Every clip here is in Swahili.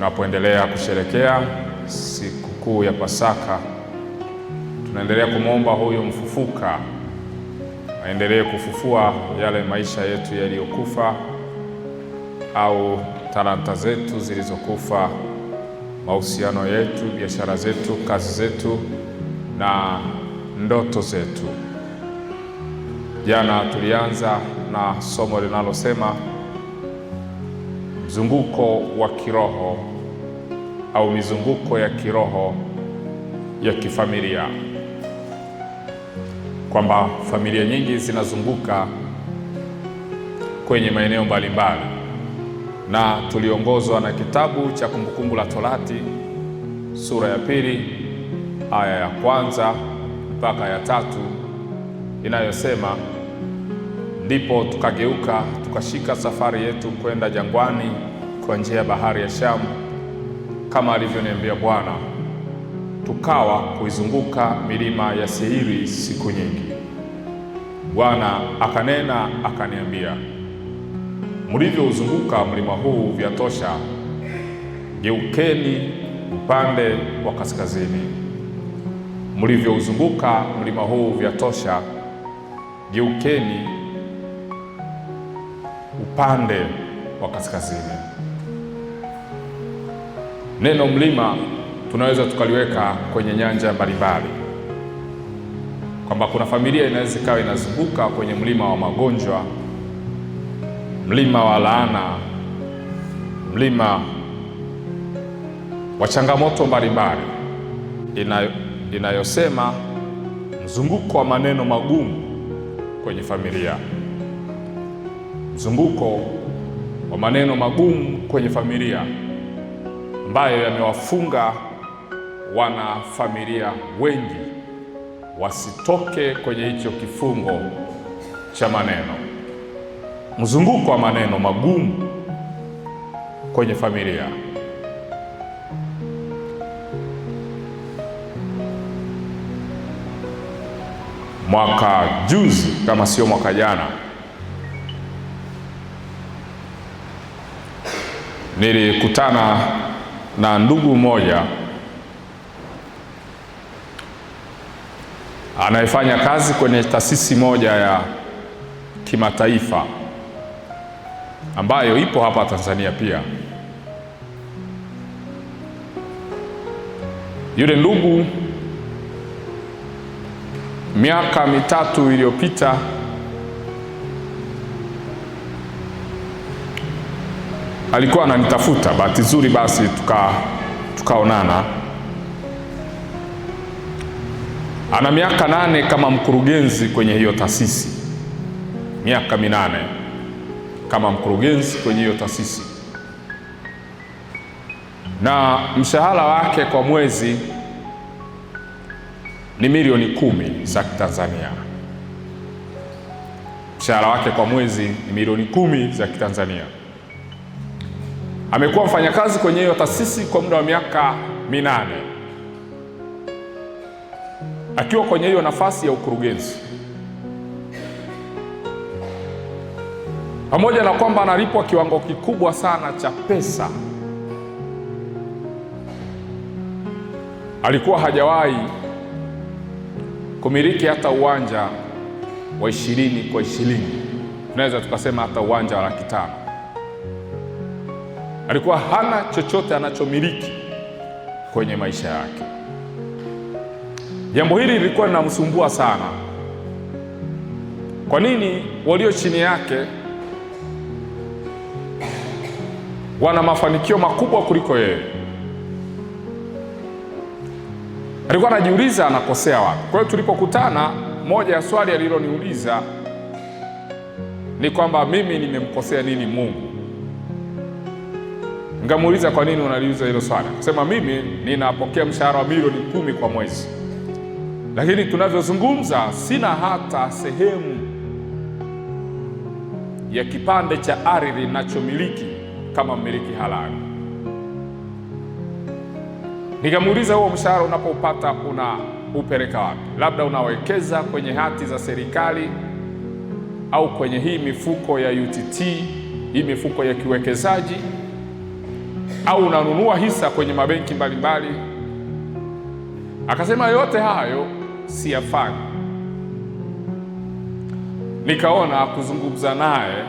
Tunapoendelea kusherekea sikukuu ya Pasaka, tunaendelea kumwomba huyo mfufuka aendelee kufufua yale maisha yetu yaliyokufa, au talanta zetu zilizokufa, mahusiano yetu, biashara zetu, kazi zetu na ndoto zetu. Jana tulianza na somo linalosema mzunguko wa kiroho au mizunguko ya kiroho ya kifamilia, kwamba familia nyingi zinazunguka kwenye maeneo mbalimbali, na tuliongozwa na kitabu cha Kumbukumbu la Torati sura ya 2 aya ya 1 mpaka ya 3 inayosema, ndipo tukageuka tukashika safari yetu kwenda jangwani kwa njia ya bahari ya Shamu, kama alivyoniambia Bwana, tukawa kuizunguka milima ya Seiri siku nyingi. Bwana akanena akaniambia, mlivyouzunguka mlima huu vyatosha, geukeni upande wa kaskazini. Mlivyouzunguka mlima huu vyatosha, geukeni upande wa kaskazini. Neno mlima tunaweza tukaliweka kwenye nyanja mbalimbali, kwamba kuna familia inaweza ikawa inazunguka kwenye mlima wa magonjwa, mlima wa laana, mlima wa changamoto mbalimbali, inayosema mzunguko wa maneno magumu kwenye familia, mzunguko wa maneno magumu kwenye familia ambayo yamewafunga wana familia wengi wasitoke kwenye hicho kifungo cha maneno. Mzunguko wa maneno magumu kwenye familia. Mwaka juzi, kama sio mwaka jana, nilikutana na ndugu mmoja anayefanya kazi kwenye taasisi moja ya kimataifa ambayo ipo hapa Tanzania pia. Yule ndugu miaka 3 iliyopita alikuwa ananitafuta. Bahati nzuri basi tukaonana. Ana miaka 8 kama mkurugenzi kwenye hiyo taasisi, miaka 8 kama mkurugenzi kwenye hiyo taasisi, na mshahara wake kwa mwezi ni milioni 10 za Kitanzania. Mshahara wake kwa mwezi ni milioni 10 za Kitanzania. Amekuwa mfanyakazi kwenye hiyo taasisi kwa muda wa miaka 8 akiwa kwenye hiyo nafasi ya ukurugenzi. Pamoja na kwamba analipwa kiwango kikubwa sana cha pesa, alikuwa hajawahi kumiliki hata uwanja wa 20 kwa 20, tunaweza tukasema hata uwanja wa $500,000. Alikuwa hana chochote anachomiliki kwenye maisha yake. Jambo hili lilikuwa linamsumbua sana. Kwa nini walio chini yake wana mafanikio makubwa kuliko yeye? Alikuwa anajiuliza anakosea wapi. Kwa hiyo tulipokutana, moja ya swali aliloniuliza ni kwamba mimi nimemkosea nini Mungu. Nikamuuliza, kwa nini unaliuliza hilo swali? Akasema, mimi ninapokea mshahara wa milioni 10 kwa mwezi, lakini tunavyozungumza sina hata sehemu ya kipande cha ardhi ninachomiliki kama mmiliki halali. Nikamuuliza, huo mshahara unapopata unaupeleka wapi? Labda unawekeza kwenye hati za serikali au kwenye hii mifuko ya UTT, hii mifuko ya kiwekezaji, au unanunua hisa kwenye mabenki mbalimbali. Akasema yote hayo siyafanyi. Nikaona kuzungumza naye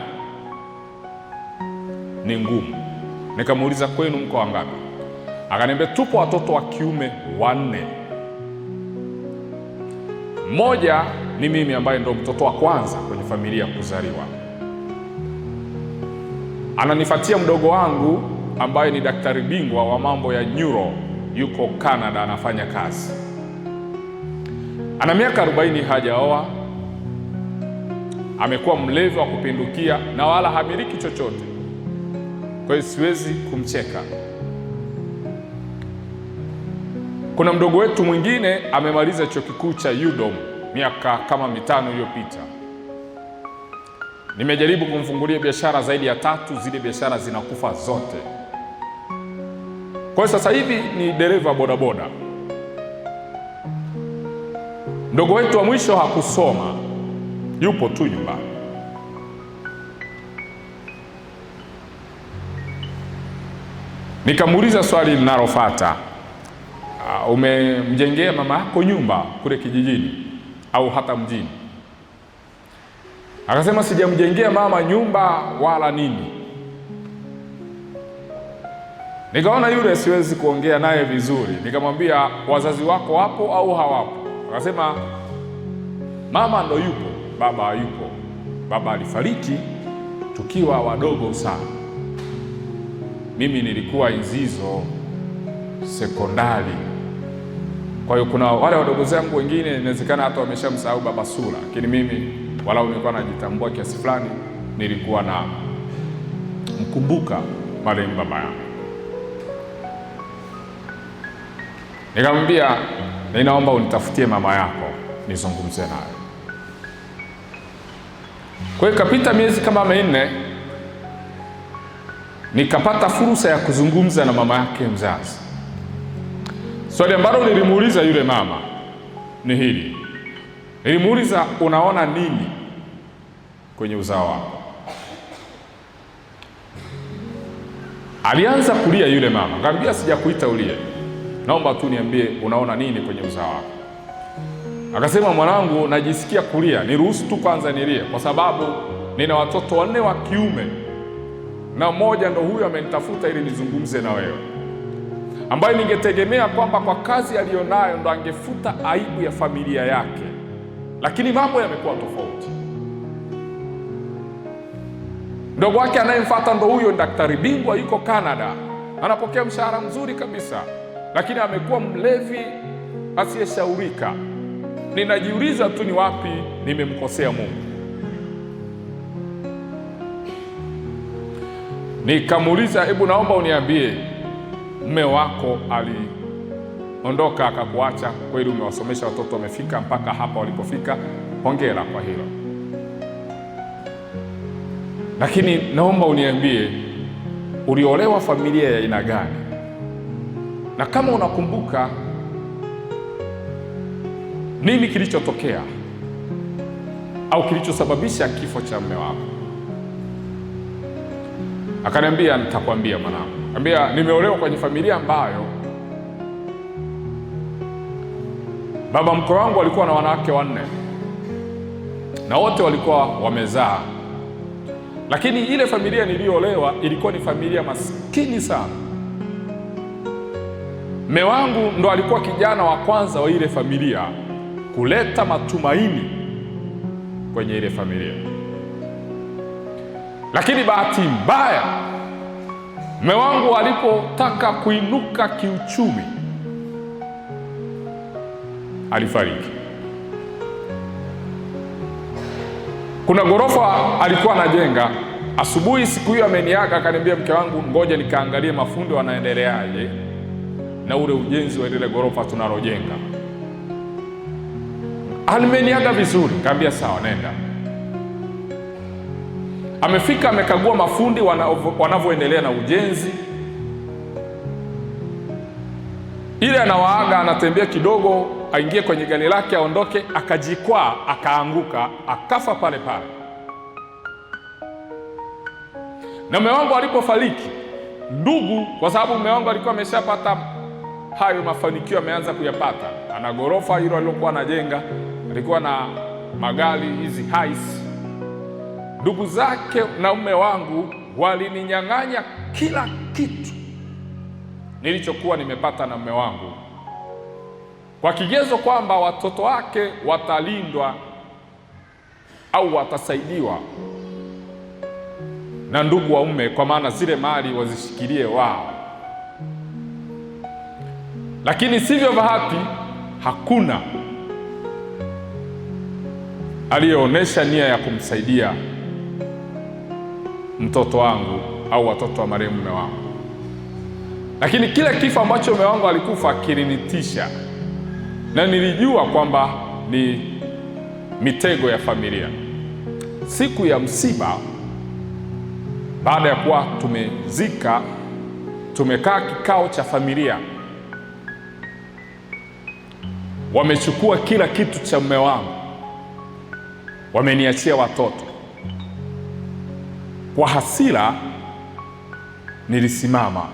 ni ngumu. Nikamuuliza, kwenu mko wangapi? Akaniambia, tupo watoto wa kiume 4. Mmoja ni mimi ambaye ndo mtoto wa kwanza kwenye familia kuzaliwa. Ananifuatia mdogo wangu ambaye ni daktari bingwa wa mambo ya neuro, yuko Canada anafanya kazi. Ana miaka 40, hajaoa, amekuwa mlevi wa kupindukia na wala hamiliki chochote. Kwa hiyo siwezi kumcheka. Kuna mdogo wetu mwingine amemaliza chuo kikuu cha UDOM miaka kama 5 iliyopita. Nimejaribu kumfungulia biashara zaidi ya 3, zile biashara zinakufa zote. Kwa hiyo sasa hivi ni dereva bodaboda. Mdogo wetu wa mwisho hakusoma, yupo tu nyumbani. Nikamuuliza swali linalofuata, umemjengea mama yako nyumba kule kijijini au hata mjini? Akasema, sijamjengea mama nyumba wala nini. Nikaona yule siwezi kuongea naye vizuri. Nikamwambia, wazazi wako wapo au hawapo? Akasema, mama ndo yupo, baba hayupo. Baba alifariki tukiwa wadogo sana. Mimi nilikuwa Izizo sekondari. Kwa hiyo kuna wale wadogo zangu wengine inawezekana hata wameshamsahau baba sura, lakini mimi walau nilikuwa najitambua kiasi fulani, nilikuwa na mkumbuka marehemu baba yangu. Nikamwambia, ninaomba unitafutie mama yako nizungumze naye. Kwa hiyo kapita miezi kama 4, nikapata fursa ya kuzungumza na mama yake mzazi. Swali ambalo nilimuuliza yule mama ni hili. Nilimuuliza, unaona nini kwenye uzao wako? Alianza kulia yule mama. Nikamwambia, sijakuita ulie, naomba tu niambie unaona nini kwenye uzao wako. Akasema, mwanangu, najisikia kulia, niruhusu tu kwanza nilie, kwa sababu nina watoto 4 wa kiume na mmoja ndo huyu amenitafuta ili nizungumze na wewe, ambaye ningetegemea kwamba kwa kazi aliyonayo ndo angefuta aibu ya familia yake, lakini mambo yamekuwa tofauti. Ndogo wake anayemfuata ndo huyo daktari bingwa, yuko Canada, anapokea mshahara mzuri kabisa, lakini amekuwa mlevi asiyeshaurika. Ninajiuliza tu ni wapi nimemkosea Mungu. Nikamuuliza, hebu naomba uniambie, mume wako aliondoka akakuacha, kweli umewasomesha watoto wamefika mpaka hapa walipofika, hongera kwa hilo, lakini naomba uniambie uliolewa familia ya aina gani, na kama unakumbuka nini kilichotokea au kilichosababisha kifo cha mume wako. Akaniambia, nitakwambia mwanangu. Akaniambia, nimeolewa kwenye familia ambayo baba mkwe wangu alikuwa na wanawake 4 na wote walikuwa wamezaa, lakini ile familia niliyoolewa ilikuwa ni familia maskini sana. Mume wangu ndo alikuwa kijana wa kwanza wa ile familia kuleta matumaini kwenye ile familia, lakini bahati mbaya mume wangu alipotaka kuinuka kiuchumi alifariki. Kuna ghorofa alikuwa anajenga. Asubuhi siku hiyo ameniaga, akaniambia, mke wangu, ngoja nikaangalie mafundi wanaendeleaje na ule ujenzi wa ile ghorofa tunalojenga. Alimeniaga vizuri, kaambia sawa, nenda. Amefika, amekagua mafundi wanavyoendelea na ujenzi. Ile anawaaga, anatembea kidogo aingie kwenye gari lake aondoke, akajikwaa akaanguka akafa pale pale. Na mume wangu alipofariki ndugu, kwa sababu mume wangu alikuwa ameshapata hayo mafanikio, ameanza kuyapata. Ana ghorofa hilo alilokuwa anajenga, alikuwa na magari hizi haisi. Ndugu zake na mume wangu walininyang'anya kila kitu nilichokuwa nimepata na mume wangu, kwa kigezo kwamba watoto wake watalindwa au watasaidiwa na ndugu wa mume, kwa maana zile mali wazishikilie wao. Lakini sivyo bahati, hakuna aliyeonyesha nia ya kumsaidia mtoto wangu au watoto wa marehemu mume wangu. Lakini kile kifo ambacho mume wangu alikufa kilinitisha, na nilijua kwamba ni mitego ya familia. Siku ya msiba, baada ya kuwa tumezika, tumekaa kikao cha familia, wamechukua kila kitu cha mume wangu, wameniachia watoto. Kwa hasira nilisimama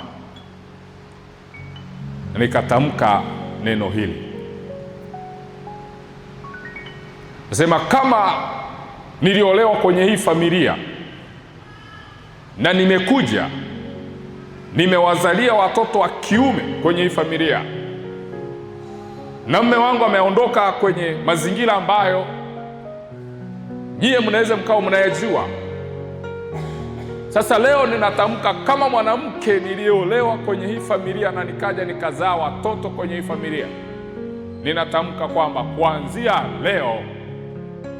nikatamka neno hili, nasema kama niliolewa kwenye hii familia na nimekuja nimewazalia watoto wa kiume kwenye hii familia, na mume wangu ameondoka kwenye mazingira ambayo nyie mnaweza mkao mnayajua. Sasa leo ninatamka kama mwanamke niliolewa kwenye hii familia na nikaja nikazaa watoto kwenye hii familia, ninatamka kwamba kuanzia leo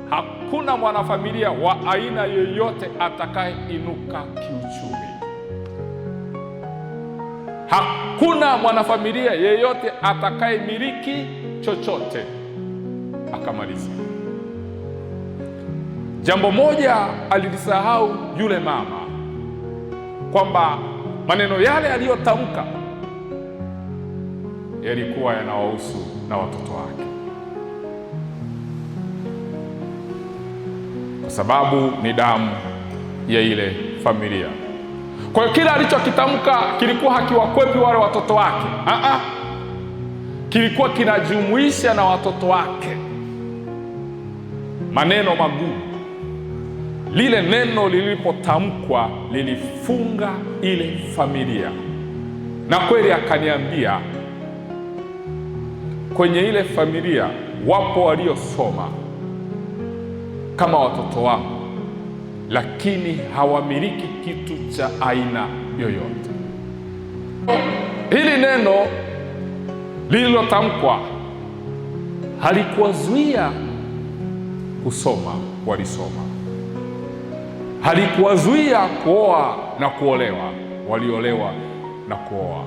hakuna mwanafamilia wa aina yoyote atakayeinuka kiuchumi. Hakuna mwanafamilia yeyote atakayemiliki chochote. Akamaliza. Jambo moja alilisahau yule mama, kwamba maneno yale aliyotamka yalikuwa yanawahusu na watoto wake, kwa sababu ni damu ya ile familia. Kwa hiyo kila alichokitamka kilikuwa hakiwakwepi wale watoto wake, kilikuwa kinajumuisha na watoto wake. Maneno magumu, lile neno lilipotamkwa lilifunga ile familia. Na kweli akaniambia, kwenye ile familia wapo waliosoma kama watoto wangu, lakini hawamiliki kitu cha aina yoyote. Hili neno lililotamkwa halikuwazuia kusoma, walisoma. Halikuwazuia kuoa na kuolewa, waliolewa na kuoa.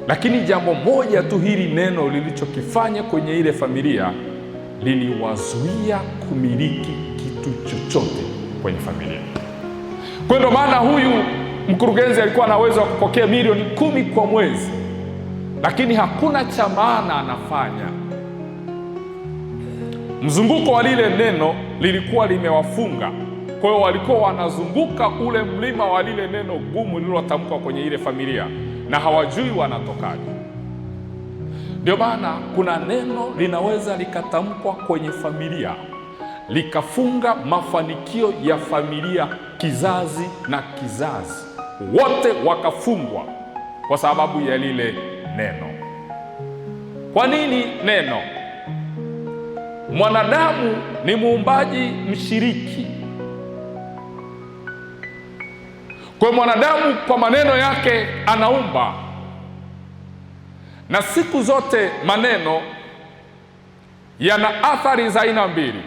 Lakini jambo moja tu hili neno lilichokifanya kwenye ile familia, liliwazuia kumiliki kitu chochote kwenye familia. Kwa ndio maana huyu mkurugenzi alikuwa na uwezo wa kupokea milioni 10 kwa mwezi, lakini hakuna cha maana anafanya. Mzunguko wa lile neno lilikuwa limewafunga. Kwa hiyo walikuwa wanazunguka ule mlima wa lile neno gumu lililotamkwa kwenye ile familia, na hawajui wanatokaje. Ndio maana kuna neno linaweza likatamkwa kwenye familia likafunga mafanikio ya familia kizazi na kizazi, wote wakafungwa kwa sababu ya lile neno. Kwa nini neno? Mwanadamu ni muumbaji mshiriki. Kwa mwanadamu kwa maneno yake anaumba, na siku zote maneno yana athari za aina mbili.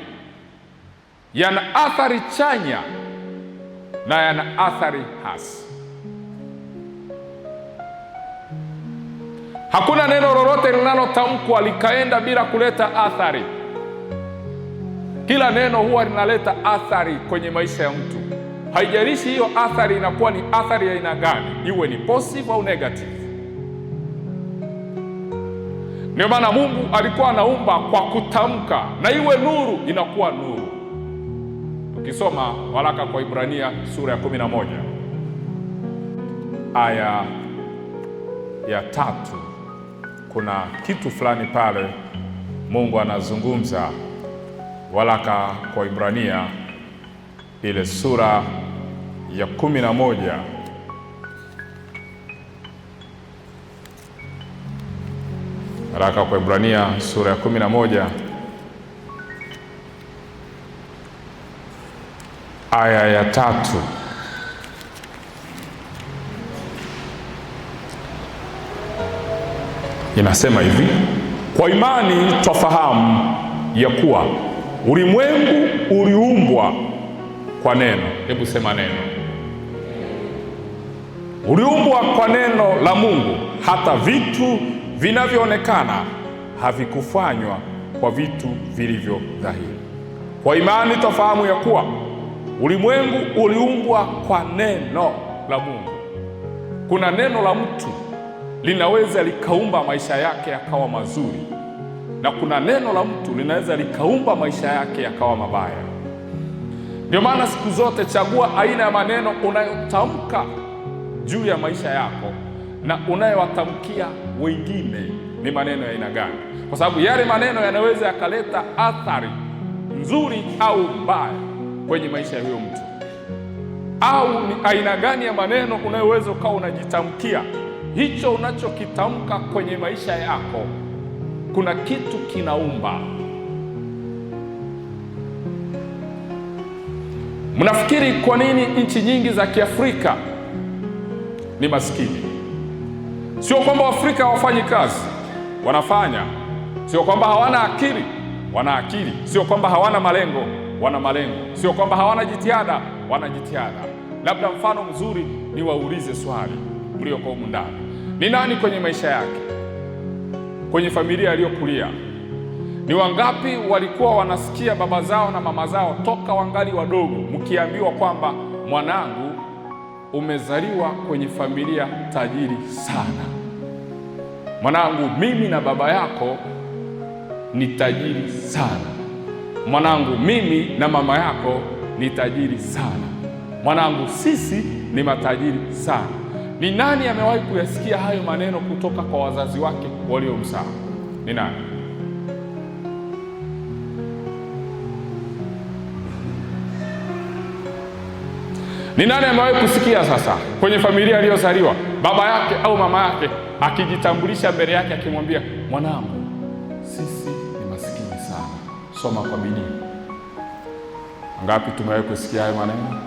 Yana athari chanya na yana athari hasi. Hakuna neno lolote linalotamkwa likaenda bila kuleta athari. Kila neno huwa linaleta athari kwenye maisha ya mtu. Haijalishi hiyo athari inakuwa ni athari ya aina gani, iwe ni positive au negative. Ndio maana Mungu alikuwa anaumba kwa kutamka, na iwe nuru, inakuwa nuru. Ukisoma waraka kwa Ibrania sura ya 11, aya ya 3 kuna kitu fulani pale Mungu anazungumza. Waraka kwa Ibrania ile sura ya 11 waraka kwa Ibrania sura ya 11 aya ya 3 inasema hivi: kwa imani twafahamu ya kuwa ulimwengu uliumbwa kwa neno. Hebu sema neno. Uliumbwa kwa neno la Mungu, hata vitu vinavyoonekana havikufanywa kwa vitu vilivyo dhahiri. Kwa imani twafahamu ya kuwa ulimwengu uliumbwa kwa neno la Mungu. Kuna neno la mtu linaweza likaumba maisha yake yakawa mazuri, na kuna neno la mtu linaweza likaumba maisha yake yakawa mabaya. Ndio maana siku zote chagua aina ya maneno unayotamka juu ya maisha yako na unayowatamkia wengine ni maneno ya aina gani, kwa sababu yale maneno yanaweza yakaleta athari nzuri au mbaya kwenye maisha ya huyo mtu. Au ni aina gani ya maneno unayoweza ukawa unajitamkia. Hicho unachokitamka kwenye maisha yako kuna kitu kinaumba. Mnafikiri kwa nini nchi nyingi za Kiafrika ni maskini? Sio kwamba Afrika hawafanyi kazi, wanafanya. Sio kwamba hawana akili, wana akili. Sio kwamba hawana malengo, wana malengo. Sio kwamba hawana jitihada, wana jitihada. Labda mfano mzuri ni waulize swali mlioko humu ndani. Ni nani kwenye maisha yake, kwenye familia aliyokulia, ni wangapi walikuwa wanasikia baba zao na mama zao toka wangali wadogo mkiambiwa kwamba mwanangu, umezaliwa kwenye familia tajiri sana. Mwanangu, mimi na baba yako ni tajiri sana. Mwanangu, mimi na mama yako ni tajiri sana. Mwanangu, sisi ni matajiri sana. Ni nani amewahi kuyasikia hayo maneno kutoka kwa wazazi wake waliomzaa? Ni nani? Ni nani amewahi kusikia sasa kwenye familia aliyozaliwa baba yake au mama yake akijitambulisha mbele yake akimwambia, mwanangu, sisi ni maskini sana, soma kwa bidii? Ngapi tumewahi kusikia hayo maneno?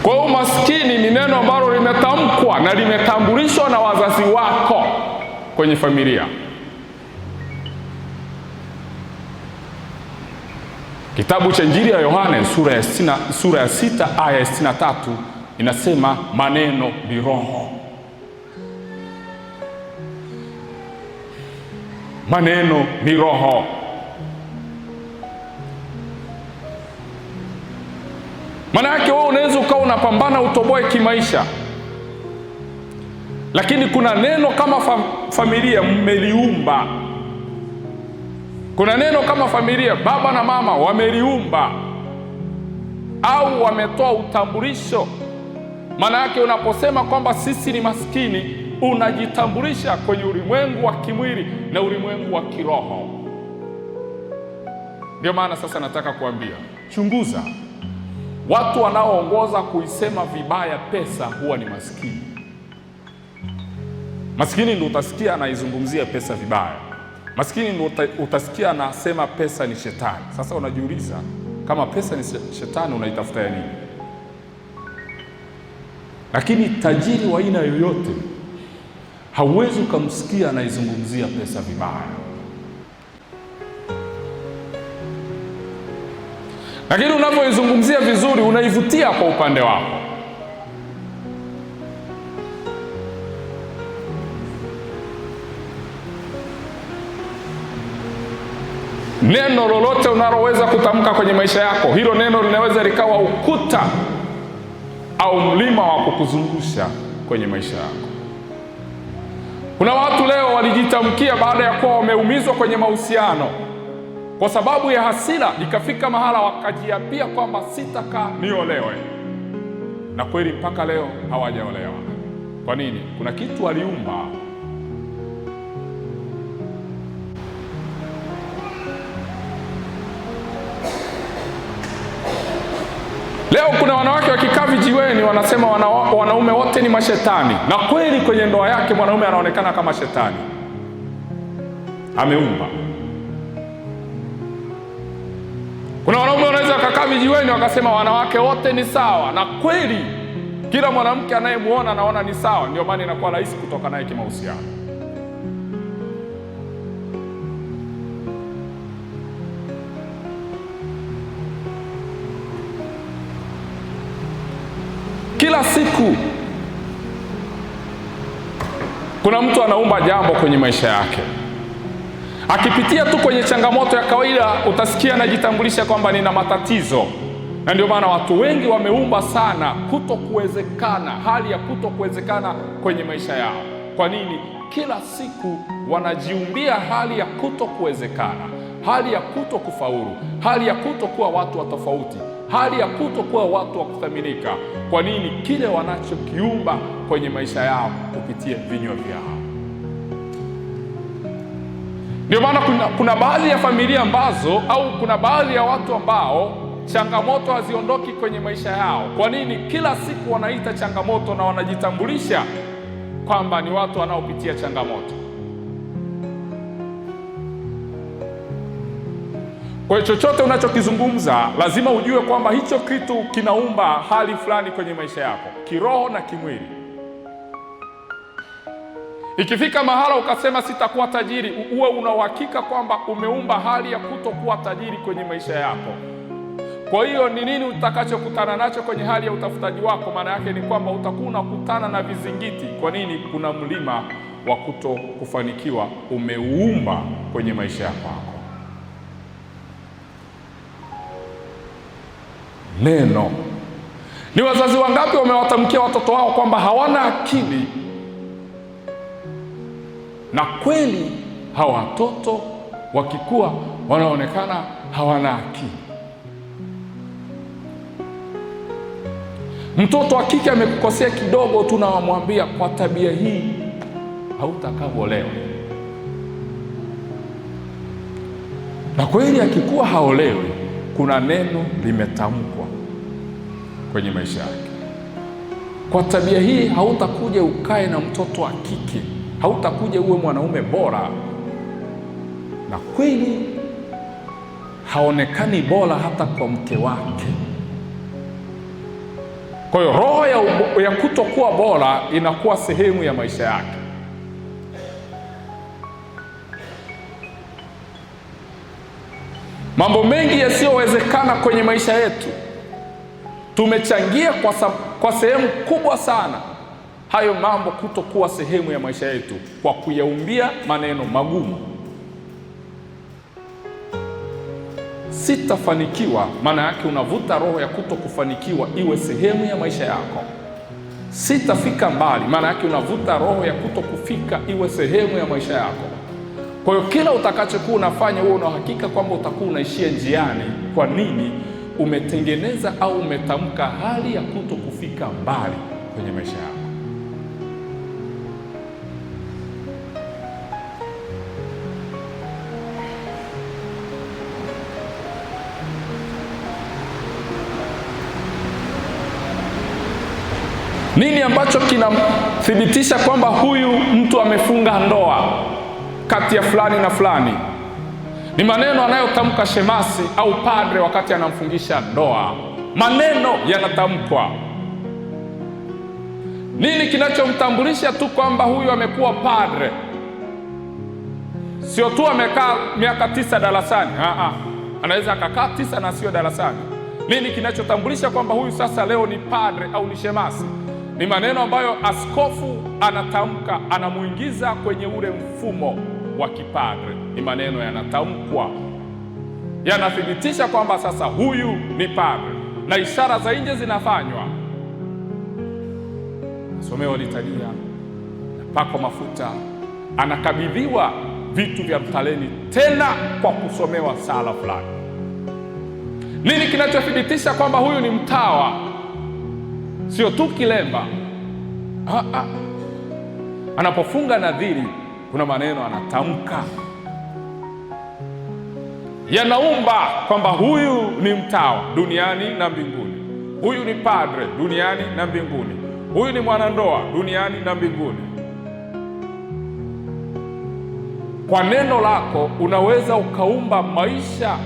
Kwa umaskini ni neno ambalo limetamkwa na limetambulishwa na wazazi wako kwenye familia. Kitabu cha Injili ya Yohane sura ya 6 aya ya 63 inasema maneno ni roho. Maneno ni roho. Maana yake wewe unaweza ukawa unapambana utoboe kimaisha, lakini kuna neno kama familia mmeliumba. Kuna neno kama familia baba na mama wameliumba au wametoa utambulisho. Maana yake unaposema kwamba sisi ni maskini, unajitambulisha kwenye ulimwengu wa kimwili na ulimwengu wa kiroho. Ndio maana sasa nataka kuambia, chunguza. Watu wanaoongoza kuisema vibaya pesa huwa ni maskini. Maskini ndio utasikia anaizungumzia pesa vibaya. Maskini ndio utasikia anasema pesa ni shetani. Sasa unajiuliza, kama pesa ni shetani unaitafuta ya nini? Lakini tajiri wa aina yoyote hauwezi ukamsikia anaizungumzia pesa vibaya. Lakini unapoizungumzia vizuri unaivutia kwa upande wako. Neno lolote unaloweza kutamka kwenye maisha yako, hilo neno linaweza likawa ukuta au mlima wa kukuzungusha kwenye maisha yako. Kuna watu leo walijitamkia baada ya kuwa wameumizwa kwenye mahusiano, kwa sababu ya hasira, ikafika mahala wakajiapia kwamba sitakaa niolewe, na kweli mpaka leo hawajaolewa. Kwa nini? Kuna kitu waliumba. Leo kuna wanawake wakikaa vijiweni wanasema wanaume wote ni mashetani, na kweli kwenye ndoa yake mwanaume anaonekana kama shetani, ameumba. Kuna wanaume wanaweza wakakaa vijiweni wakasema wanawake wote ni sawa, na kweli kila mwanamke anayemuona anaona ni sawa, ndio maana inakuwa rahisi kutoka naye kimahusiano. Kila siku kuna mtu anaumba jambo kwenye maisha yake. Akipitia tu kwenye changamoto ya kawaida, utasikia anajitambulisha kwamba nina matatizo. Na ndio maana watu wengi wameumba sana kutokuwezekana, hali ya kutokuwezekana kwenye maisha yao. Kwa nini? Kila siku wanajiumbia hali ya kutokuwezekana, hali ya kutokufaulu, hali ya kutokuwa watu wa tofauti, hali ya kutokuwa watu wa kuthaminika. Kwa nini? Kile wanachokiumba kwenye maisha yao kupitia vinywa vyao. Ndio maana kuna baadhi ya familia ambazo, au kuna baadhi ya watu ambao changamoto haziondoki kwenye maisha yao. Kwa nini? Kila siku wanaita changamoto na wanajitambulisha kwamba ni watu wanaopitia changamoto. Kwa hiyo chochote unachokizungumza lazima ujue kwamba hicho kitu kinaumba hali fulani kwenye maisha yako, kiroho na kimwili. Ikifika mahala ukasema sitakuwa tajiri, uwe una uhakika kwamba umeumba hali ya kutokuwa tajiri kwenye maisha yako. Kwa hiyo ni nini utakachokutana nacho kwenye hali ya utafutaji wako? Maana yake ni kwamba utakuwa unakutana na vizingiti. Kwa nini? Kuna mlima wa kutokufanikiwa umeuumba kwenye maisha yako. Neno. Ni wazazi wangapi wamewatamkia watoto wao kwamba hawana akili? Na kweli hawa watoto wakikua wanaonekana hawana akili. Mtoto wa kike amekukosea kidogo tu na wamwambia kwa tabia hii hautakavolewa. Na kweli akikuwa haolewi, kuna neno limetamkwa kwenye maisha yake. Kwa tabia hii hautakuja ukae na mtoto wa kike, hautakuja uwe mwanaume bora. Na kweli haonekani bora hata kwa mke wake. Kwa hiyo roho ya kutokuwa bora inakuwa sehemu ya maisha yake. Mambo mengi yasiyowezekana kwenye maisha yetu tumechangia kwa sehemu kubwa sana hayo mambo kutokuwa sehemu ya maisha yetu, kwa kuyaumbia maneno magumu. Sitafanikiwa, maana yake unavuta roho ya kutokufanikiwa iwe sehemu ya maisha yako. Sitafika mbali, maana yake unavuta roho ya kutokufika iwe sehemu ya maisha yako. Kwa hiyo kila utakachokuwa unafanya wewe una uhakika kwamba utakuwa unaishia njiani. Kwa nini? Umetengeneza au umetamka hali ya kutokufika mbali kwenye maisha yako. Nini ambacho kinathibitisha kwamba huyu mtu amefunga ndoa kati ya fulani na fulani? Ni maneno anayotamka shemasi au padre wakati anamfungisha ndoa. Maneno yanatamkwa. Nini kinachomtambulisha tu kwamba huyu amekuwa padre? Sio tu amekaa miaka 9 darasani. Anaweza akakaa 9 na sio darasani. Nini kinachotambulisha kwamba huyu sasa leo ni padre au ni shemasi? Ni maneno ambayo askofu anatamka, anamuingiza kwenye ule mfumo wa kipadre. Ni maneno yanatamkwa, yanathibitisha kwamba sasa huyu ni padre, na ishara za nje zinafanywa. Somewa litania, napakwa mafuta, anakabidhiwa vitu vya mtaleni, tena kwa kusomewa sala fulani. Nini kinachothibitisha kwamba huyu ni mtawa? Sio tu kilemba. Anapofunga nadhiri, kuna maneno anatamka yanaumba kwamba huyu ni mtawa duniani na mbinguni, huyu ni padre duniani na mbinguni, huyu ni mwanandoa duniani na mbinguni. Kwa neno lako unaweza ukaumba maisha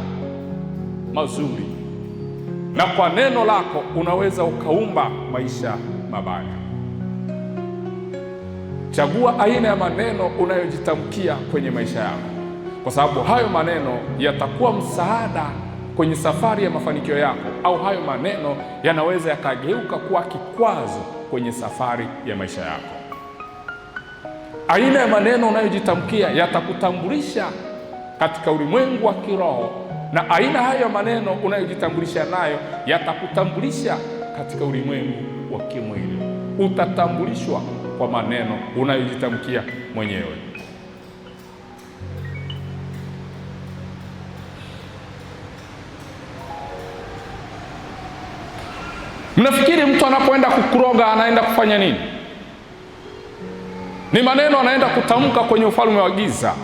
mazuri, na kwa neno lako unaweza ukaumba maisha mabaya. Chagua aina ya maneno unayojitamkia kwenye maisha yako, kwa sababu hayo maneno yatakuwa msaada kwenye safari ya mafanikio yako, au hayo maneno yanaweza yakageuka kuwa kikwazo kwenye safari ya maisha yako. Aina ya maneno unayojitamkia yatakutambulisha katika ulimwengu wa kiroho, na aina hayo ya maneno unayojitambulisha nayo yatakutambulisha katika ulimwengu wa kimwili. Utatambulishwa kwa maneno unayojitamkia mwenyewe. Mnafikiri mtu anapoenda kukuroga anaenda kufanya nini? Ni maneno anaenda kutamka kwenye ufalme wa giza.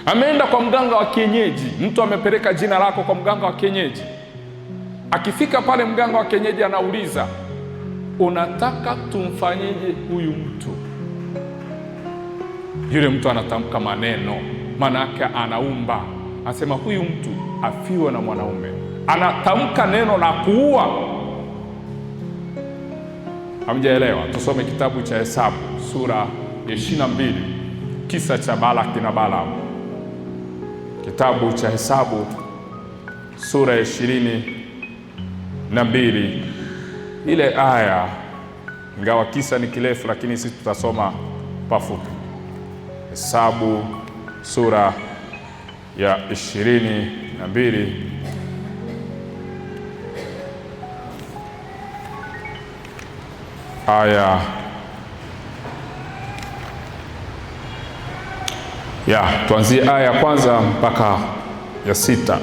Ameenda kwa mganga wa kienyeji, mtu amepeleka jina lako kwa mganga wa kienyeji. Akifika pale, mganga wa kienyeji anauliza, unataka tumfanyeje huyu mtu? Yule mtu anatamka maneno, maana yake anaumba. Anasema huyu mtu afiwe na mwanaume. Anatamka neno la kuua. Hamjaelewa? Tusome kitabu cha Hesabu sura ya 22, kisa cha Balaki na Balaam. Kitabu cha Hesabu sura ya 22, ile aya, ingawa kisa ni kirefu, lakini sisi tutasoma pafupi. Hesabu sura ya 22 aya tuanzie aya ya kwanza mpaka ya 6.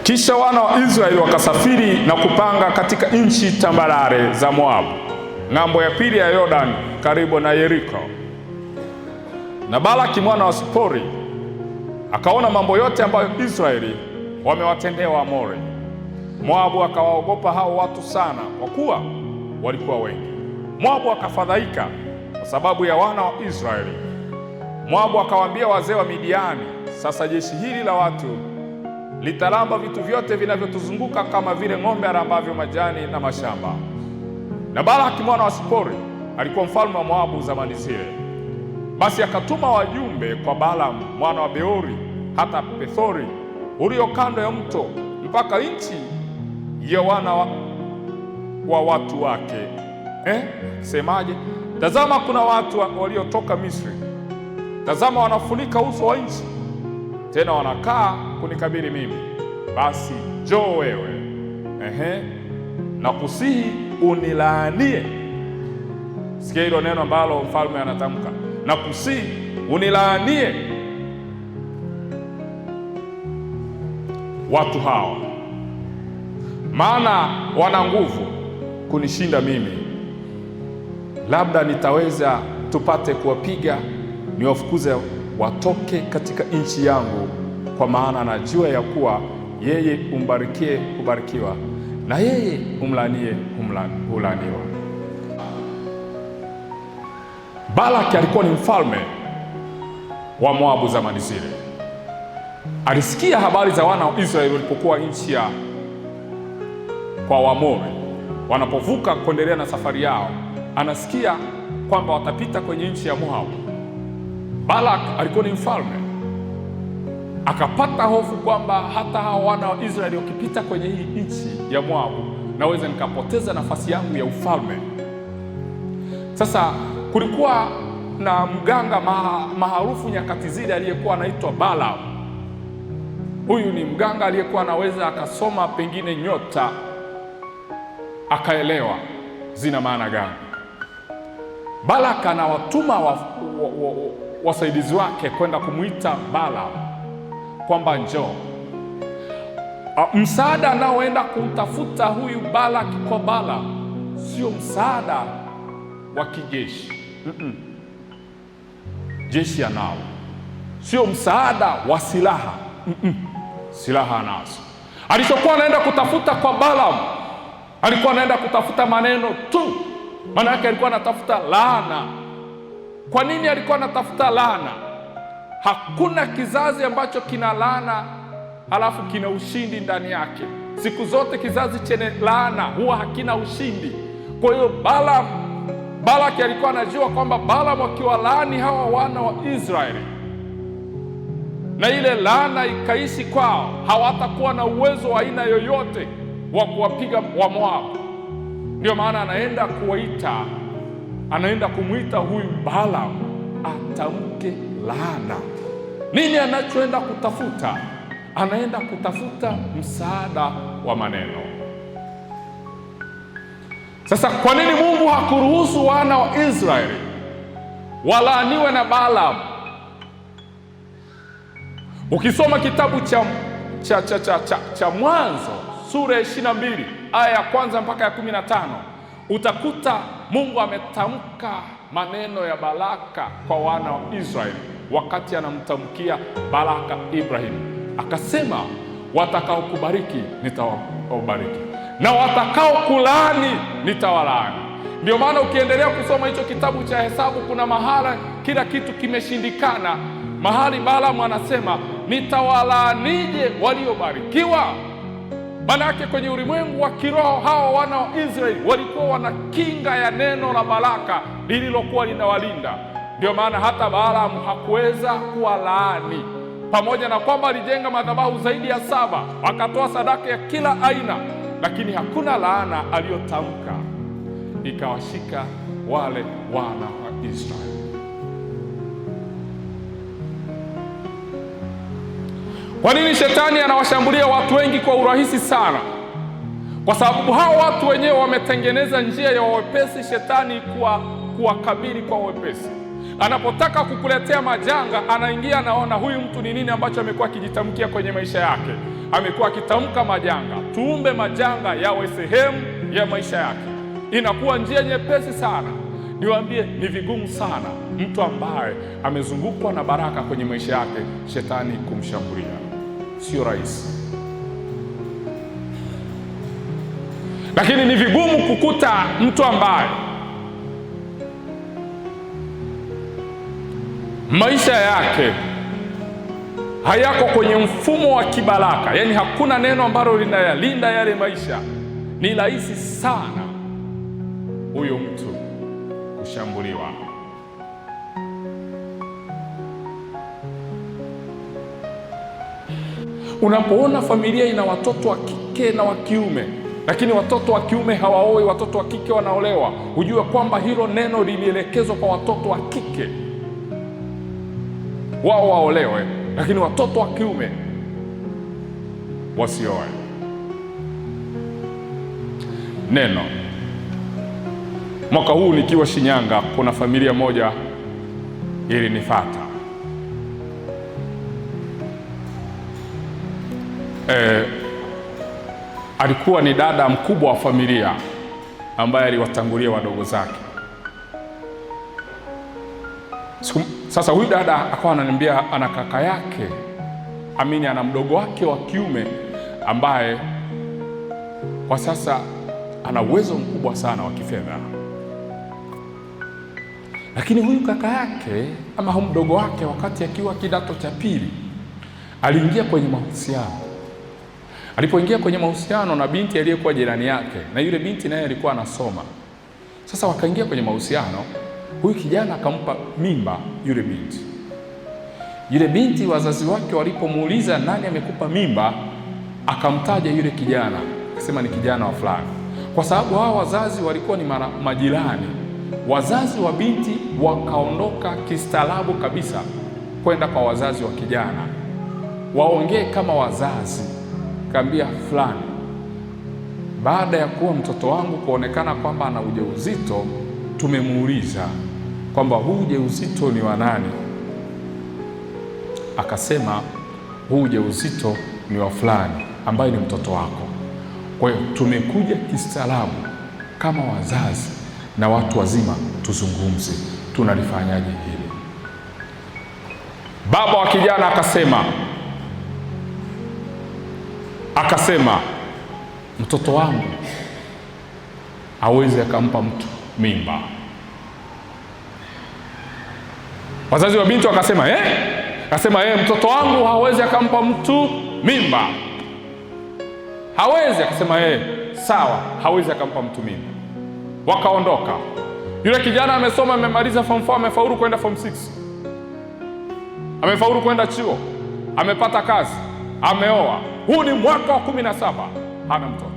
Kisha wana wa Israeli wakasafiri na kupanga katika nchi tambarare za Moabu, ng'ambo ya pili ya Yordani, karibu na Yeriko. Na Balaki mwana wa Sipori akaona mambo yote ambayo Israeli wamewatendea Waamori. Moabu akawaogopa hao watu sana, kwa kuwa walikuwa wengi. Moabu akafadhaika kwa sababu ya wana wa Israeli. Moabu akawaambia wazee wa Midiani, sasa jeshi hili la watu litalamba vitu vyote vinavyotuzunguka kama vile ng'ombe arambavyo majani na mashamba. Na Balaki mwana wa Sipori alikuwa mfalme wa Moabu zamani zile. Basi akatuma wajumbe kwa Balaam mwana wa Beori hata Pethori ulio kando ya mto, mpaka nchi ya wana wa watu wake. Semaje? Tazama, kuna watu waliotoka Misri. Tazama, wanafunika uso wa nchi, tena wanakaa kunikabili mimi. Basi njoo wewe, na kusihi unilaanie. Sikia hilo neno ambalo mfalme anatamka, na kusihi unilaanie watu hawa, maana wana nguvu kunishinda mimi. Labda nitaweza tupate kuwapiga, niwafukuze watoke katika nchi yangu, kwa maana najua ya kuwa yeye umbarikie kubarikiwa, na yeye umlanie hulaaniwa. Balaki alikuwa ni mfalme wa Moabu zamani zile. Alisikia habari za wana wa Israeli walipokuwa nchi ya kwa Waamori. Wanapovuka kuendelea na safari yao, anasikia kwamba watapita kwenye nchi ya Moabu. Balaki alikuwa ni mfalme, akapata hofu kwamba hata hao wana wa Israeli wakipita kwenye hii nchi ya Moabu, naweza nikapoteza nafasi yangu ya ufalme. Sasa kulikuwa na mganga maarufu nyakati zile aliyekuwa anaitwa Balaam. Huyu ni mganga aliyekuwa anaweza akasoma pengine nyota, akaelewa zina maana gani. Balaka anawatuma wasaidizi wake kwenda kumuita Balaam kwamba njoo. Msaada anaoenda kumtafuta huyu Balaki kwa Balaam sio msaada wa kijeshi. Jeshi anao. Sio msaada wa silaha. Silaha anazo. Alichokuwa anaenda kutafuta kwa Balaam, alikuwa anaenda kutafuta maneno tu. Maana yake alikuwa anatafuta laana. Kwa nini alikuwa anatafuta laana? Hakuna kizazi ambacho kina laana halafu kina ushindi ndani yake. Siku zote kizazi chenye laana huwa hakina ushindi. Kwa hiyo Balaki alikuwa anajua kwamba Balaam akiwalaani hawa wana wa Israeli na ile laana ikaishi kwao, hawatakuwa na uwezo wa aina yoyote wa kuwapiga wa Moabu. Ndio maana anaenda kumwita huyu Balaam atamke laana. Nini anachoenda kutafuta? Anaenda kutafuta msaada wa maneno. Sasa kwa nini Mungu hakuruhusu wana wa Israeli walaaniwe na Ukisoma kitabu cha Mwanzo sura ya 22 aya ya 1 mpaka ya 15 utakuta Mungu ametamka maneno ya baraka kwa wana wa Israeli wakati anamtamkia baraka Ibrahim. Akasema, watakaokubariki nitawabariki na watakao kulaani nitawalaani. Ndio maana ukiendelea kusoma hicho kitabu cha Hesabu, kuna mahala kila kitu kimeshindikana. Mahali Balaamu anasema, nitawalaanije waliobarikiwa? Maana yake kwenye ulimwengu wa kiroho hawa wana wa Israeli walikuwa wana kinga ya neno la baraka lililokuwa linawalinda. Ndio maana hata Balaamu hakuweza kuwalaani, pamoja na kwamba alijenga madhabahu zaidi ya 7, akatoa sadaka ya kila aina, lakini hakuna laana aliyotamka ikawashika wale wana wa Israeli. Kwa nini shetani anawashambulia watu wengi kwa urahisi sana? Kwa sababu hao watu wenyewe wametengeneza njia ya wepesi shetani kuwakabili kwa wepesi. Anapotaka kukuletea majanga, anaingia, anaona huyu mtu ni nini ambacho amekuwa akijitamkia kwenye maisha yake. Amekuwa akitamka majanga, tuumbe majanga yawe sehemu ya maisha yake. Inakuwa njia nyepesi sana. Niwaambie, ni vigumu sana mtu ambaye amezungukwa na baraka kwenye maisha yake shetani kumshambulia. Sio rahisi. Lakini ni vigumu kukuta mtu ambaye maisha yake hayako kwenye mfumo wa kibaraka, yaani hakuna neno ambalo linayalinda yale maisha. Ni rahisi sana huyo mtu kushambuliwa. Unapoona familia ina watoto wa kike na wa kiume, lakini watoto wa kiume hawaoi, watoto wa kike wanaolewa, ujue kwamba hilo neno lilielekezwa kwa watoto wa kike, wao waolewe, lakini watoto wa kiume wasioe. Neno mwaka huu nikiwa Shinyanga, kuna familia moja ilinifuata. Alikuwa ni dada mkubwa wa familia ambaye aliwatangulia wadogo zake. Sasa huyu dada akawa ananiambia ana kaka yake, ana mdogo wake wa kiume ambaye kwa sasa ana uwezo mkubwa sana wa kifedha. Lakini huyu kaka yake ama huyu mdogo wake, wakati akiwa kidato cha pili, aliingia kwenye mahusiano. Alipoingia kwenye mahusiano na binti aliyekuwa jirani yake, na yule binti naye alikuwa anasoma. Sasa wakaingia kwenye mahusiano, huyu kijana akampa mimba yule binti. Yule binti, wazazi wake walipomuuliza nani amekupa mimba, akamtaja yule kijana, akasema ni kijana wa fulani, kwa sababu hao wazazi walikuwa ni majirani. Wazazi wa binti wakaondoka kistaarabu kabisa kwenda kwa wazazi wa kijana waongee kama wazazi. Kaambia fulani, baada ya kuwa mtoto wangu kuonekana kwamba ana ujauzito, tumemuuliza kwamba huu ujauzito ni wa nani? Akasema huu ujauzito ni wa fulani ambaye ni mtoto wako. Kwa hiyo tumekuja kistaarabu kama wazazi na watu wazima tuzungumze, tunalifanyaje hili? Baba wa kijana akasema mtoto wangu hawezi akampa mtu mimba. Wazazi wa binti wakasema mtoto wangu hawezi akampa mtu mimba. Hawezi. Akasema sawa, hawezi akampa mtu mimba. Wakaondoka. Yule kijana amesoma, amemaliza form 4, amefaulu kwenda form 6, amefaulu kwenda chuo, amepata kazi, ameoa. Huu ni mwaka wa 17, hana mtoto.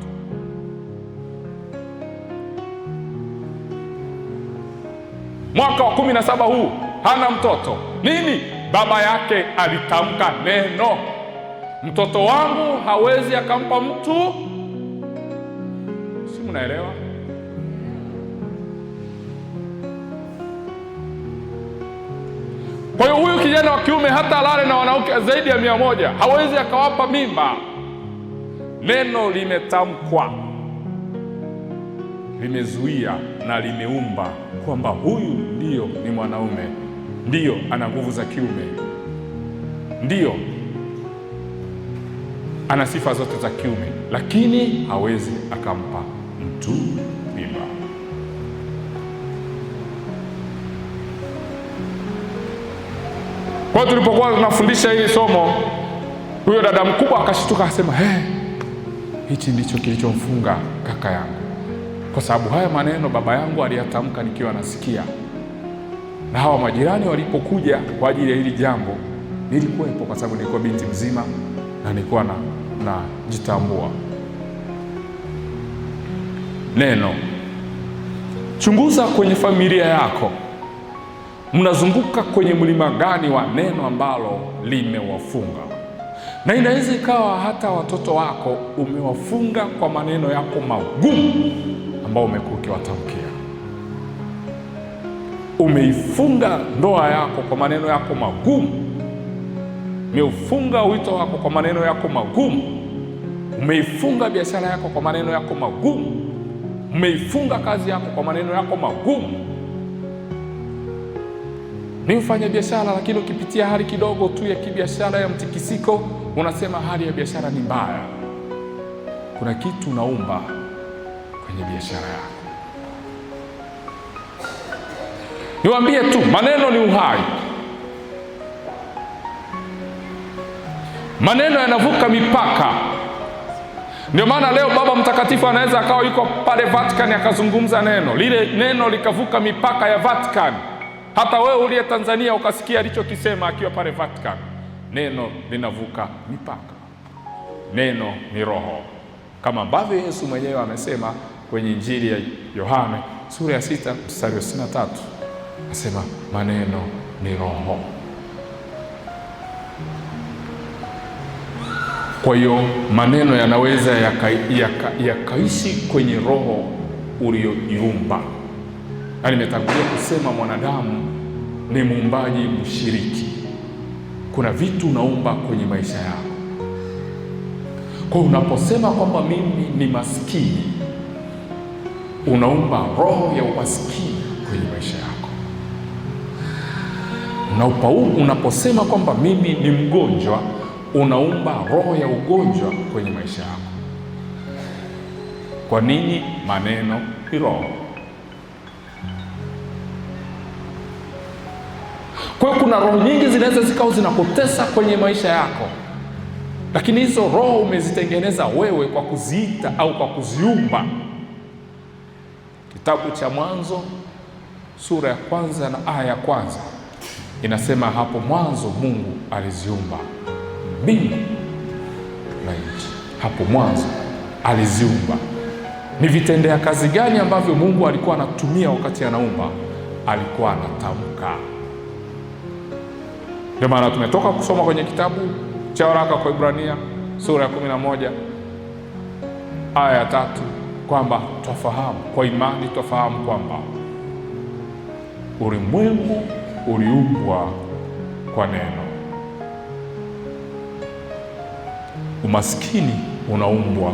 Mwaka wa 17 huu hana mtoto. Nini? Baba yake alitamka neno, mtoto wangu hawezi akampa mtu. Si mnaelewa? Kwa hiyo huyu kijana wa kiume hata alale na wanawake zaidi ya 100 hawezi akawapa mimba. Neno limetamkwa, limezuia na limeumba kwamba huyu ndiyo ni mwanaume, ndiyo ana nguvu za kiume, ndiyo ana sifa zote za kiume, lakini hawezi akampa mtu mimba. Kwa tulipokuwa tunafundisha hili somo, huyo dada mkubwa akashtuka, akasema hichi ndicho kilichomfunga kaka yangu, kwa sababu haya maneno baba yangu aliyatamka nikiwa nasikia, na hawa majirani walipokuja kwa ajili ya hili jambo nilikuwepo, kwa sababu nilikuwa binti mzima na nilikuwa najitambua. Neno. Chunguza kwenye familia yako, mnazunguka kwenye mlima gani wa neno ambalo limewafunga? Na inaweza ikawa hata watoto wako umewafunga kwa maneno yako magumu ambao umekuwa ukiwatamkia. Umeifunga ndoa yako kwa maneno yako magumu. Umeufunga wito wako kwa maneno yako magumu. Umeifunga biashara yako kwa maneno yako magumu. Umeifunga kazi yako kwa maneno yako magumu. Ni mfanya biashara, lakini ukipitia hali kidogo tu ya kibiashara ya mtikisiko, unasema hali ya biashara ni mbaya. Kuna kitu unaumba kwenye biashara yako. Niwaambie tu, maneno ni uhai. Maneno yanavuka mipaka. Ndio maana leo Baba Mtakatifu anaweza akawa yuko pale Vatican akazungumza neno, lile neno likavuka mipaka ya Vatican. Hata wewe uliye Tanzania ukasikia alichokisema akiwa pale Vatican. Neno linavuka mipaka. Neno ni roho, kama ambavyo Yesu mwenyewe amesema kwenye Injili ya Yohane sura ya 6 mstari wa 63, anasema maneno ni roho. Kwa hiyo maneno yanaweza yakaishi kwenye roho uliyoiumba. Na nimetangulia kusema mwanadamu ni muumbaji mshiriki. Kuna vitu unaumba kwenye maisha yako. Kwa unaposema kwamba mimi ni maskini, unaumba roho ya umaskini kwenye maisha yako. Unaposema kwamba mimi ni mgonjwa, unaumba roho ya ugonjwa kwenye maisha yako. Kwa nini? Maneno ni roho. Kwa hiyo kuna roho nyingi zinaweza zikao zinakutesa kwenye maisha yako, lakini hizo roho umezitengeneza wewe kwa kuziita au kwa kuziumba. Kitabu cha Mwanzo sura ya 1 na aya ya 1 inasema, hapo mwanzo Mungu aliziumba mbingu na nchi. Hapo mwanzo aliziumba. Ni vitendea kazi gani ambavyo Mungu alikuwa anatumia wakati anaumba? Alikuwa anatamka. Ndio maana tumetoka kusoma kwenye kitabu cha waraka kwa Ibrania sura ya 11 aya ya 3 kwamba twafahamu kwa imani, twafahamu kwamba ulimwengu uliumbwa kwa neno. Umaskini unaumbwa,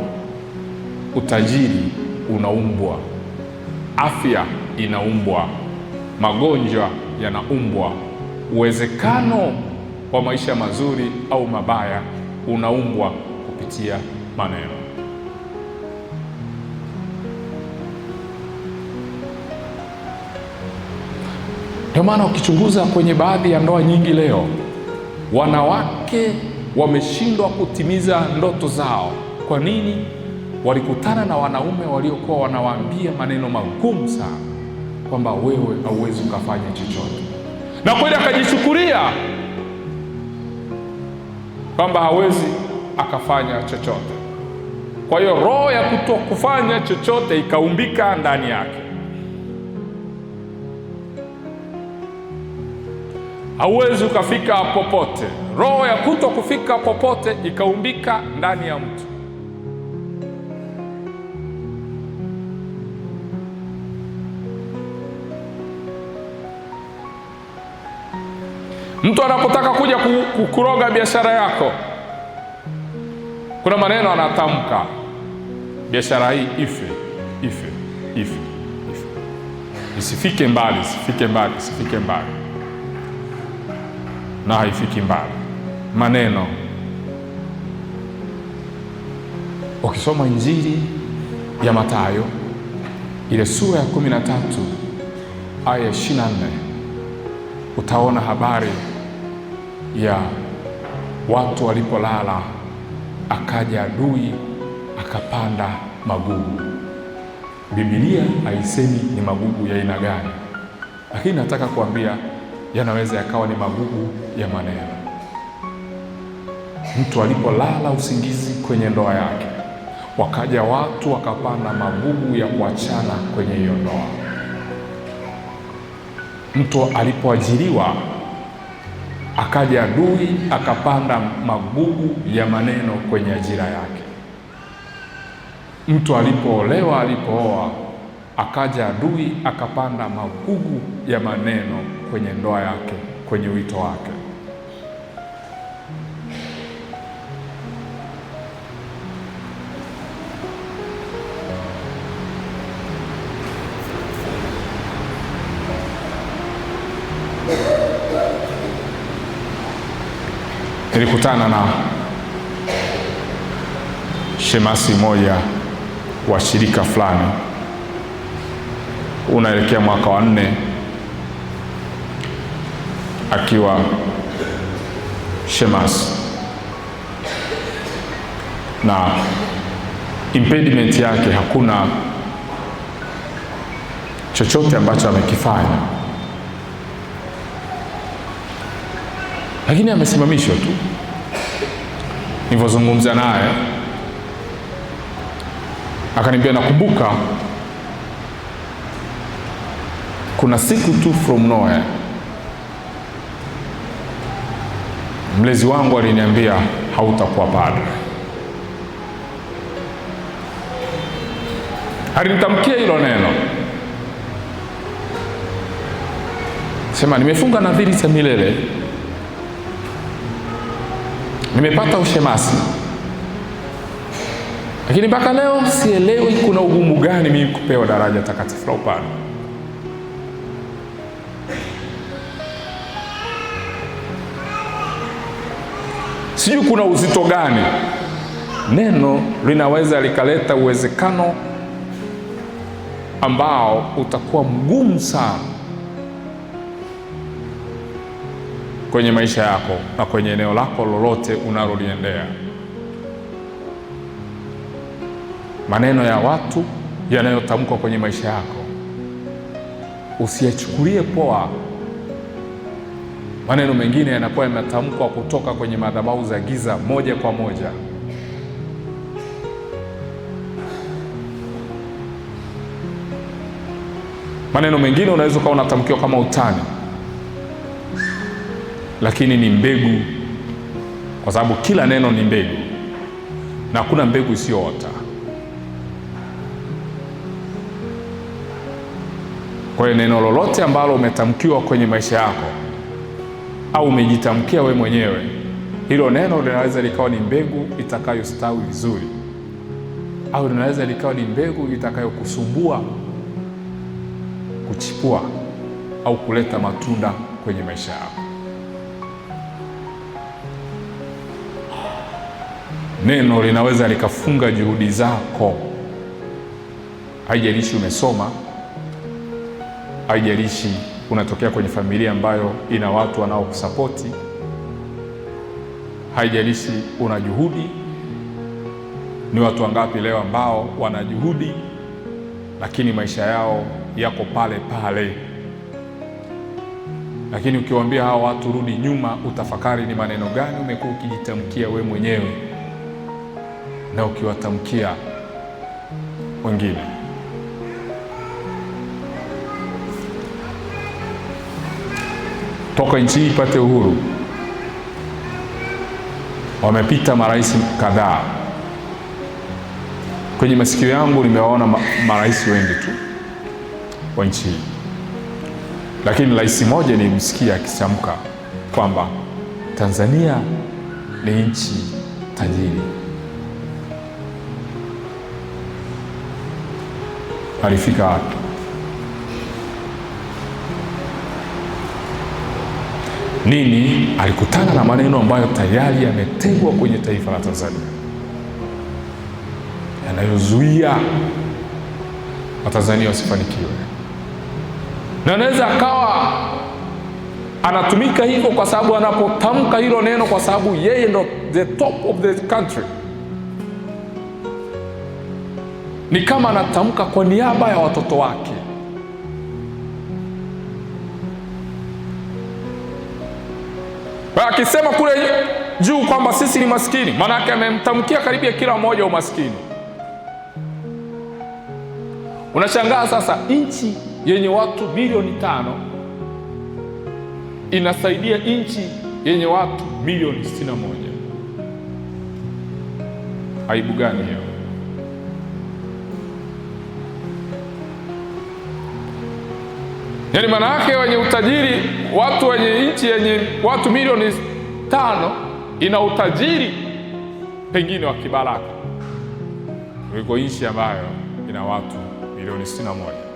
utajiri unaumbwa, afya inaumbwa, magonjwa yanaumbwa, uwezekano wa maisha mazuri au mabaya unaumbwa kupitia maneno. Ndio maana ukichunguza kwenye baadhi ya ndoa nyingi leo, wanawake wameshindwa kutimiza ndoto zao. Kwa nini? Walikutana na wanaume waliokuwa wanawaambia maneno magumu sana, kwamba wewe hauwezi ukafanya chochote, na kweli akajichukulia kwamba hawezi akafanya chochote. Kwa hiyo roho ya kutokufanya chochote ikaumbika ndani yake. Hauwezi ukafika popote. Roho ya kutokufika popote ikaumbika ndani ya mtu. Mtu anapotaka kuja kukuroga biashara yako, kuna maneno anatamka, biashara hii ife, ife, ife, ife, isifike mbali, isifike mbali, isifike mbali, na haifiki mbali. Maneno. Ukisoma Injili ya Mathayo ile sura ya 13 aya 24, utaona habari ya watu walipolala, akaja adui akapanda magugu. Biblia haisemi ni magugu ya aina gani, lakini nataka kuambia yanaweza yakawa ni magugu ya maneno. Mtu alipolala usingizi kwenye ndoa yake, wakaja watu wakapanda magugu ya kuachana kwenye hiyo ndoa. Mtu alipoajiriwa, akaja adui akapanda magugu ya maneno kwenye ajira yake. Mtu alipoolewa, alipooa, akaja adui akapanda magugu ya maneno kwenye ndoa yake, kwenye wito wake. Nilikutana na shemasi moja wa shirika fulani, unaelekea mwaka wa 4, akiwa shemasi, na impediment yake hakuna chochote ambacho amekifanya, lakini amesimamishwa tu. Nilivyozungumza naye akaniambia, nakumbuka kuna siku tu from nowhere mlezi wangu aliniambia hautakuwa padre. Alinitamkia hilo neno, sema nimefunga nadhiri za milele, nimepata ushemasi, lakini mpaka leo sielewi kuna ugumu gani mimi kupewa daraja takatifu la upadre. Sijui kuna uzito gani neno linaweza likaleta uwezekano ambao utakuwa mgumu sana kwenye maisha yako na kwenye eneo lako lolote unaloliendea. Maneno ya watu yanayotamkwa kwenye maisha yako usiyachukulie poa. Maneno mengine yanakuwa yametamkwa kutoka kwenye madhabahu za giza moja kwa moja. Maneno mengine unaweza kuwa unatamkiwa kama utani, lakini ni mbegu, kwa sababu kila neno ni mbegu na hakuna mbegu isiyoota. Kwa hiyo neno lolote ambalo umetamkiwa kwenye maisha yako au umejitamkia we mwenyewe, hilo neno linaweza likawa ni mbegu itakayostawi vizuri, au linaweza likawa ni mbegu itakayokusumbua kuchipua au kuleta matunda kwenye maisha yako. Neno linaweza likafunga juhudi zako. Haijalishi umesoma, haijalishi unatokea kwenye familia ambayo ina watu wanaokusapoti, haijalishi una juhudi. Ni watu wangapi leo ambao wana juhudi lakini maisha yao yako pale pale? Lakini ukiwaambia hawa watu rudi nyuma, utafakari ni maneno gani umekuwa ukijitamkia we mwenyewe na ukiwatamkia wengine. Toka nchi hii ipate uhuru, wamepita marais kadhaa. Kwenye masikio yangu nimewaona marais wengi tu wa nchi hii, lakini rais mmoja nilimsikia akitamka kwamba Tanzania ni nchi tajiri. Alifika wapi? Nini? Alikutana na maneno ambayo tayari yametegwa kwenye taifa la Tanzania, yanayozuia Watanzania wasifanikiwe. Na anaweza akawa anatumika hivyo kwa sababu anapotamka hilo neno, kwa sababu yeye ndo the top of the country, ni kama anatamka kwa niaba ya watoto wake. Akisema kule juu kwamba sisi ni maskini, maana yake amemtamkia karibia kila mmoja umaskini. Unashangaa sasa, nchi yenye watu milioni 5 inasaidia nchi yenye watu milioni 61. Aibu gani hiyo? Yaani maana yake wenye utajiri, watu wenye nchi yenye watu milioni 5 ina utajiri pengine wa kibaraka kuliko nchi ambayo ina watu milioni 61.